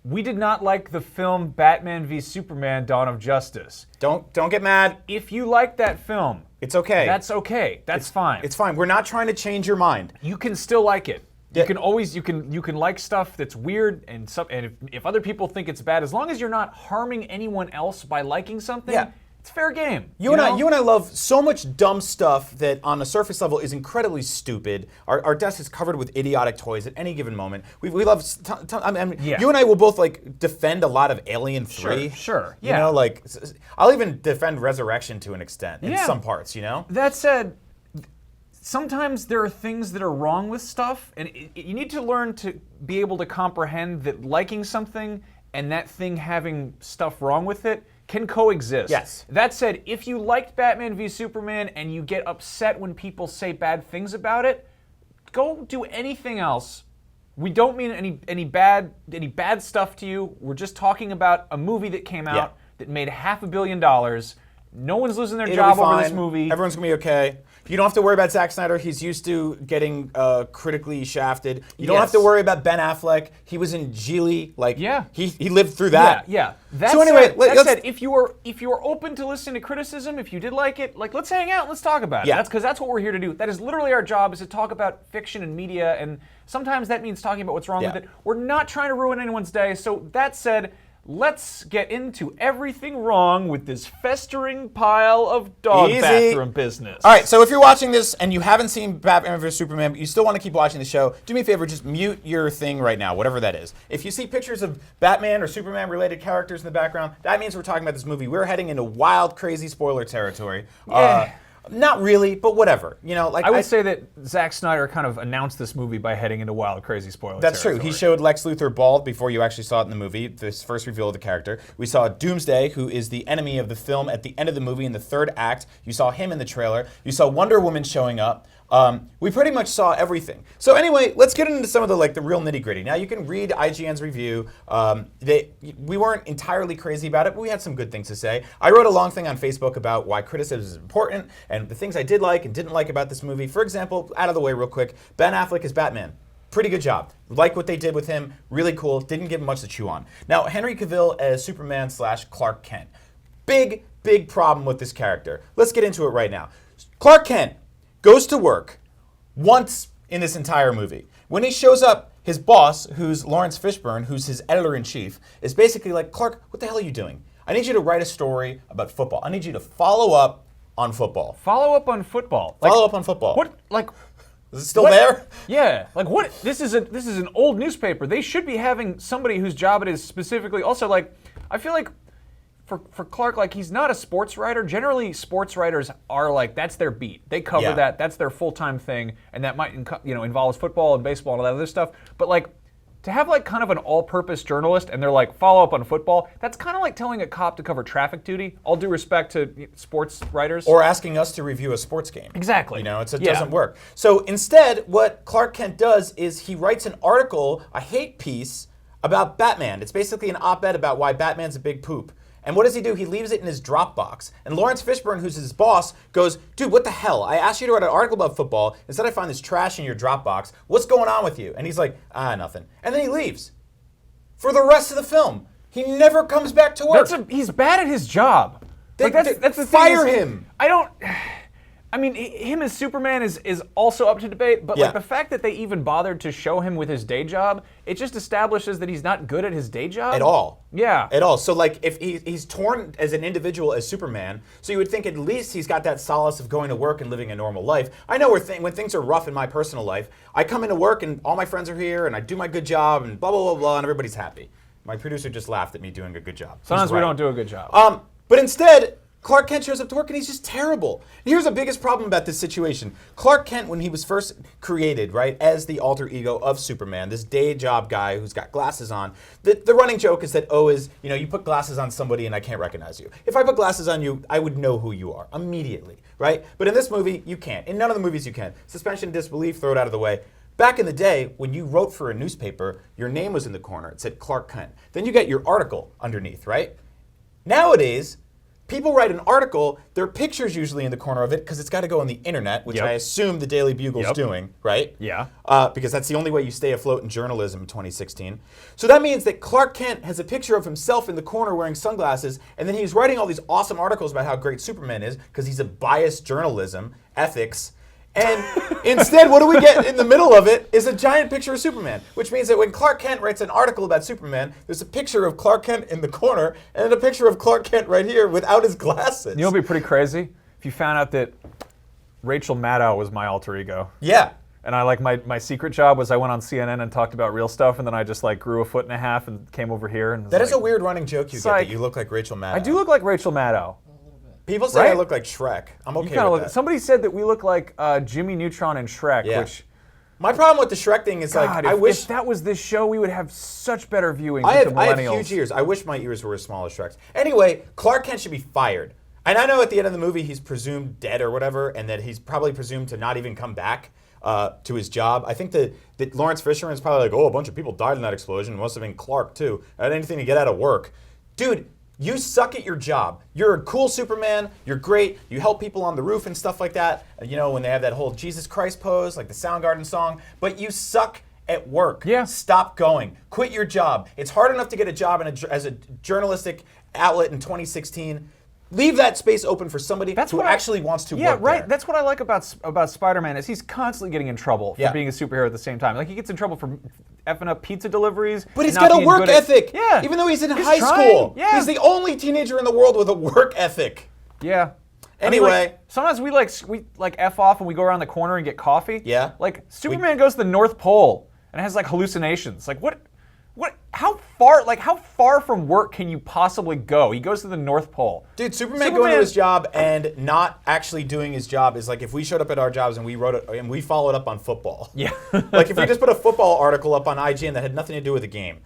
We did not like the film Batman v Superman: Dawn of Justice. Don't get mad. If you like that film, it's okay. That's okay. That's fine. It's fine. We're not trying to change your mind. You can still like it. Yeah. You can always you can like stuff that's weird and if other people think it's bad, as long as you're not harming anyone else by liking something. Yeah. It's fair game. You and I love so much dumb stuff that on a surface level is incredibly stupid. Our desk is covered with idiotic toys at any given moment. We love. You and I will both like defend a lot of Alien 3. Sure. Yeah. You know, like I'll even defend Resurrection to an extent in some parts. You know. That said, sometimes there are things that are wrong with stuff, and you need to learn to be able to comprehend that liking something and that thing having stuff wrong with it can coexist. Yes. That said, if you liked Batman v Superman and you get upset when people say bad things about it, go do anything else. We don't mean any bad stuff to you. We're just talking about a movie that came out that made $500 million. No one's losing their job over this movie. Everyone's gonna be okay. You don't have to worry about Zack Snyder. He's used to getting critically shafted. You don't have to worry about Ben Affleck. He was in Geely. He lived through that. Yeah. So anyway, that said, if you are open to listening to criticism, if you did like it, let's hang out. Let's talk about it. Yeah. That's what we're here to do. That is literally our job, is to talk about fiction and media, and sometimes that means talking about what's wrong with it. We're not trying to ruin anyone's day. So that said, let's get into everything wrong with this festering pile of dog bathroom business. All right, so if you're watching this and you haven't seen Batman vs Superman, but you still want to keep watching the show, do me a favor, just mute your thing right now, whatever that is. If you see pictures of Batman or Superman-related characters in the background, that means we're talking about this movie. We're heading into wild, crazy spoiler territory. Yeah. Not really, but whatever. You know, I would say that Zack Snyder kind of announced this movie by heading into wild, crazy spoiler That's territory. true. He showed Lex Luthor bald before you actually saw it in the movie, this first reveal of the character. We saw Doomsday, who is the enemy of the film at the end of the movie in the third act. You saw him in the trailer. You saw Wonder Woman showing up. We pretty much saw everything. So anyway, let's get into some of the real nitty gritty. Now you can read IGN's review. We weren't entirely crazy about it, but we had some good things to say. I wrote a long thing on Facebook about why criticism is important and the things I did like and didn't like about this movie. For example, out of the way real quick, Ben Affleck as Batman. Pretty good job. Like what they did with him. Really cool. Didn't give him much to chew on. Now, Henry Cavill as Superman / Clark Kent. Big problem with this character. Let's get into it right now. Clark Kent goes to work once in this entire movie. When he shows up, his boss, who's Lawrence Fishburne, who's his editor-in-chief, is basically like, Clark, what the hell are you doing? I need you to write a story about football. I need you to follow up on football. Follow up on football. Follow up on football. What, is it still there? Yeah. What? This is an old newspaper. They should be having somebody whose job it is specifically. Also, I feel like for Clark, he's not a sports writer. Generally, sports writers are that's their beat. They cover that. That's their full-time thing, and that might involves football and baseball and all that other stuff. But to have kind of an all-purpose journalist and they're follow up on football, that's kind of like telling a cop to cover traffic duty. All due respect to sports writers. Or asking us to review a sports game. Exactly. It doesn't work. So instead, what Clark Kent does is he writes an article, a hate piece, about Batman. It's basically an op-ed about why Batman's a big poop. And what does he do? He leaves it in his Dropbox. And Lawrence Fishburne, who's his boss, goes, dude, what the hell? I asked you to write an article about football. Instead, I find this trash in your Dropbox. What's going on with you? And he's like, nothing. And then he leaves. For the rest of the film. He never comes back to work. He's bad at his job. That's the thing. Fire him. I mean, him as Superman is also up to debate, but the fact that they even bothered to show him with his day job, it just establishes that he's not good at his day job. At all. Yeah. At all. So if he's torn as an individual as Superman, so you would think at least he's got that solace of going to work and living a normal life. I know when things are rough in my personal life, I come into work and all my friends are here and I do my good job and blah, blah, blah, blah, and everybody's happy. My producer just laughed at me doing a good job. Sometimes we don't do a good job. But instead, Clark Kent shows up to work and he's just terrible. And here's the biggest problem about this situation. Clark Kent, when he was first created, right, as the alter ego of Superman, this day job guy who's got glasses on, the running joke is that, you put glasses on somebody and I can't recognize you. If I put glasses on you, I would know who you are immediately, right? But in this movie, you can't. In none of the movies you can. Suspension of disbelief, throw it out of the way. Back in the day, when you wrote for a newspaper, your name was in the corner. It said Clark Kent. Then you get your article underneath, right? Nowadays, people write an article, there are pictures usually in the corner of it because it's got to go on the internet, which Yep. I assume the Daily Bugle's Yep. doing, right? Yeah. Because that's the only way you stay afloat in journalism in 2016. So that means that Clark Kent has a picture of himself in the corner wearing sunglasses, and then he's writing all these awesome articles about how great Superman is because he's a biased journalism, ethics. And instead, what do we get in the middle of it is a giant picture of Superman, which means that when Clark Kent writes an article about Superman, there's a picture of Clark Kent in the corner and then a picture of Clark Kent right here without his glasses. You know what'd be pretty crazy? If you found out that Rachel Maddow was my alter ego. Yeah. And I like my secret job was I went on CNN and talked about real stuff, and then I just like grew a foot and a half and came over here. And That is a weird running joke you get like- that you look like Rachel Maddow. I do look like Rachel Maddow. People say I Right? look like Shrek. I'm You okay kinda with look. that. Somebody said that we look like Jimmy Neutron and Shrek, Yeah. which My problem with the Shrek thing is like God, I if wish that was this show, we would have such better viewing I with the have millennials. huge ears. I wish my ears were as small as Shrek's. Anyway, Clark Kent should be fired. And I know at the end of the movie he's presumed dead or whatever, and that he's probably presumed to not even come back to his job. I think that Lawrence Fishburne is probably like, oh, a bunch of people died in that explosion. It must have been Clark too. I had anything to get out of work. Dude, you suck at your job. You're a cool Superman. You're great. You help people on the roof and stuff like that. You know, when they have that whole Jesus Christ pose, like the Soundgarden song. But you suck at work. Yeah. Stop going. Quit your job. It's hard enough to get a job as a journalistic outlet in 2016. Leave that space open for somebody who actually wants to Yeah, work right. there. That's what I like about Spider-Man is he's constantly getting in trouble for Yeah. being a superhero at the same time. Like he gets in trouble for effing up pizza deliveries. But he's and not got a being work good at- ethic. Yeah. Even though he's in He's high trying. school. Yeah. He's the only teenager in the world with a work ethic. Yeah. Anyway. I mean, like, sometimes we F off and we go around the corner and get coffee. Yeah. Like Superman goes to the North Pole and has like hallucinations. Like what how far from work can you possibly go? He goes to the North Pole. Dude, Superman going to his job and not actually doing his job is like if we showed up at our jobs and we wrote it and we followed up on football. Yeah. Like if we just put a football article up on IGN that had nothing to do with the game.